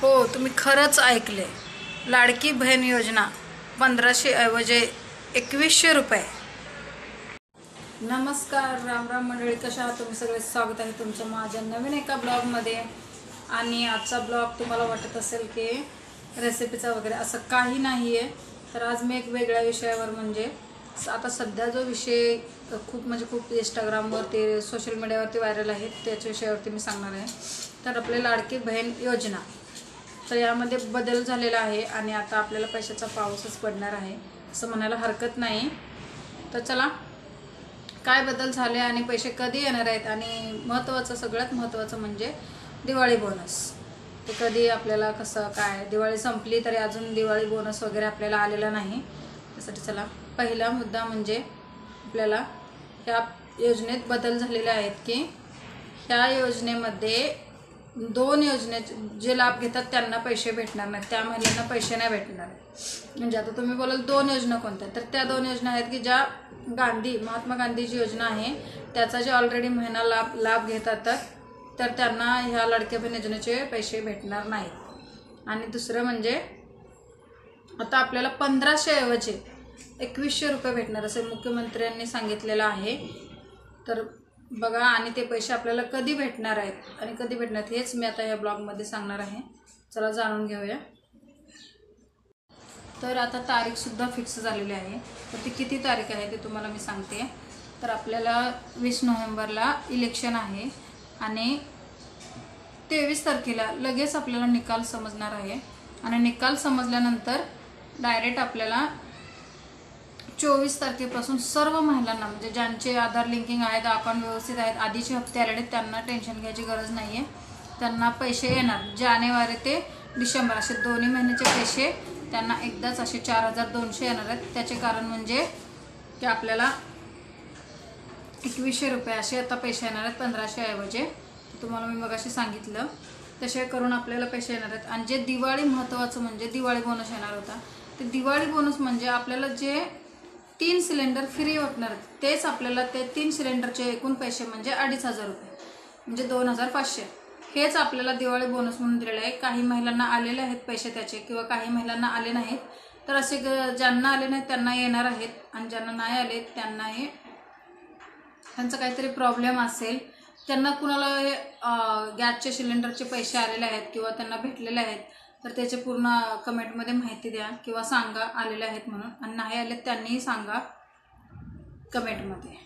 हो, तुम्ही खरंच ऐकले. लाडकी बहीण योजना 1500 ऐवजी 2100 रुपये. नमस्कार, राम राम मंडळी, कशा आहात तुम्ही सगळे? स्वागत आहे तुमचं माझ्या नवीन एका ब्लॉगमध्ये. आणि आजचा ब्लॉग तुम्हाला वाटत असेल की रेसिपीचा वगैरे, असं काही नाही आहे. तर आज मी एक वेगळ्या विषयावर, म्हणजे आता सध्या जो विषय खूप इंस्टाग्रामवरती, सोशल मीडियावरती व्हायरल आहे, त्याच्या विषयावरती मी सांगणार आहे. तर आपली लाडकी बहीण योजना, तर यामध्ये बदल झालेला आहे आणि आता आपल्याला पैशाचा पाऊसच पडणार आहे असं म्हणायला हरकत नाही. तर चला, काय बदल झाले आणि पैसे कधी येणार आहेत, आणि सगळ्यात महत्त्वाचं म्हणजे दिवाळी बोनस. ते कधी आपल्याला कसं काय, दिवाळी संपली तरी अजून दिवाळी बोनस वगैरे आपल्याला आलेला नाही. त्यासाठी चला, पहिला मुद्दा म्हणजे आपल्याला ह्या योजनेत बदल झालेले आहेत की ह्या योजनेमध्ये दोन योजनेचे जे लाभ घेतात त्यांना पैसे भेटणार नाहीत, त्या महिलांना पैसे नाही भेटणार. म्हणजे आता तुम्ही बोलाल दोन योजना कोणत्या, तर त्या दोन योजना आहेत की ज्या महात्मा गांधीची योजना आहे त्याचा जे ऑलरेडी महिना लाभ घेतात तर त्यांना ह्या लाडक्या बहीण योजनेचे पैसे भेटणार नाहीत. आणि दुसरं म्हणजे आता आपल्याला 1500 ऐवजी 2100 रुपये भेटणार असे मुख्यमंत्र्यांनी सांगितलेलं आहे. तर बघा, आणि ते पैसे आपल्याला कधी भेटणार आहेत आणि कधी भेटणार हेच मी आता या ब्लॉगमध्ये सांगणार आहे. चला जाणून घेऊया. तर आता तारीखसुद्धा फिक्स झालेली आहे. तर ती किती तारीख आहे ते तुम्हाला मी सांगते. तर आपल्याला 20 नोव्हेंबरला इलेक्शन आहे आणि 23 तारखेला लगेच आपल्याला निकाल समजणार आहे. आणि निकाल समजल्यानंतर डायरेक्ट आपल्याला 24 तारखेपासून सर्व महिलांना, म्हणजे ज्यांचे आधार लिंकिंग आहेत, अकाउंट व्यवस्थित आहेत, आधीचे हप्ते आलेले, त्यांना टेन्शन घ्यायची गरज नाही आहे. त्यांना पैसे येणार जानेवारी ते डिसेंबर असे दोन्ही महिन्याचे पैसे त्यांना एकदाच असे 4200 येणार आहेत. त्याचे कारण म्हणजे की आपल्याला 2100 रुपये असे आता पैसे येणार आहेत 1500 ऐवजी. तुम्हाला मी मगाशी सांगितलं तसे करून आपल्याला पैसे येणार आहेत. आणि जे दिवाळी, महत्त्वाचं म्हणजे दिवाळी बोनस येणार होता, ते दिवाळी बोनस म्हणजे आपल्याला जे 3 सिलेंडर फ्री वाटणार तेच आपल्याला ते 3 सिलेंडरचे एकूण पैसे म्हणजे 2500 रुपये, म्हणजे 2500 हेच आपल्याला दिवाळी बोनस म्हणून दिलेलं आहे. काही महिलांना आलेले आहेत पैसे त्याचे, किंवा काही महिलांना आले नाहीत. तर असे ज्यांना आले नाहीत त्यांना येणार आहेत, आणि ज्यांना नाही आले त्यांनाही, त्यांचा काहीतरी प्रॉब्लेम असेल, त्यांना कुणाला गॅसचे सिलेंडरचे पैसे आलेले आहेत किंवा त्यांना भेटलेले आहेत, तर त्याचे पूर्ण कमेंटमध्ये माहिती द्या किंवा सांगा आलेले आहेत म्हणून. आणि नाही आले त्यांनीही सांगा कमेंटमध्ये.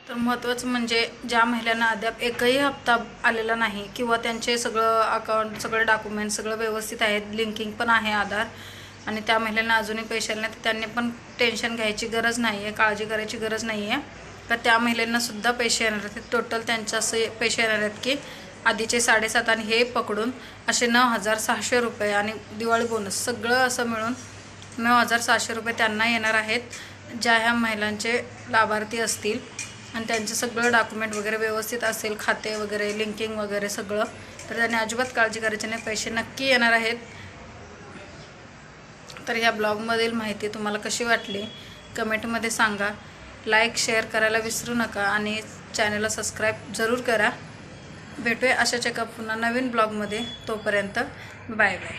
तर महत्त्वाचं म्हणजे ज्या महिलांना अद्याप एकही हप्ता आलेला नाही, किंवा त्यांचे सगळं अकाउंट, सगळे डॉक्युमेंट सगळं व्यवस्थित आहेत, लिंकिंग पण आहे आधार, आणि त्या महिलांना अजूनही पैसे आले नाही, तर त्यांनी पण टेन्शन घ्यायची गरज नाही आहे, काळजी करायची गरज नाही आहे. तर त्या महिलांनासुद्धा पैसे येणार आहेत. टोटल त्यांचे असे पैसे येणार आहेत की आधीचे 7.5 आणि हे पकडून असे 9600 रुपये, आणि दिवाळी बोनस सगळं असं मिळून 9600 रुपये त्यांना येणार आहेत, ज्या ह्या महिलांचे लाभार्थी असतील आणि त्यांचं सगळं डॉक्युमेंट वगैरे व्यवस्थित असेल, खाते वगैरे लिंकिंग वगैरे सगळं, तर त्यांनी अजिबात काळजी करायची नाही, पैसे नक्की येणार आहेत. तर ह्या ब्लॉगमधील माहिती तुम्हाला कशी वाटली कमेंटमध्ये सांगा. लाईक शेअर करायला विसरू नका, आणि चॅनलला सबस्क्राईब जरूर करा. भेटूया अशाच एका पुन्हा नवीन ब्लॉगमध्ये. तोपर्यंत बाय बाय.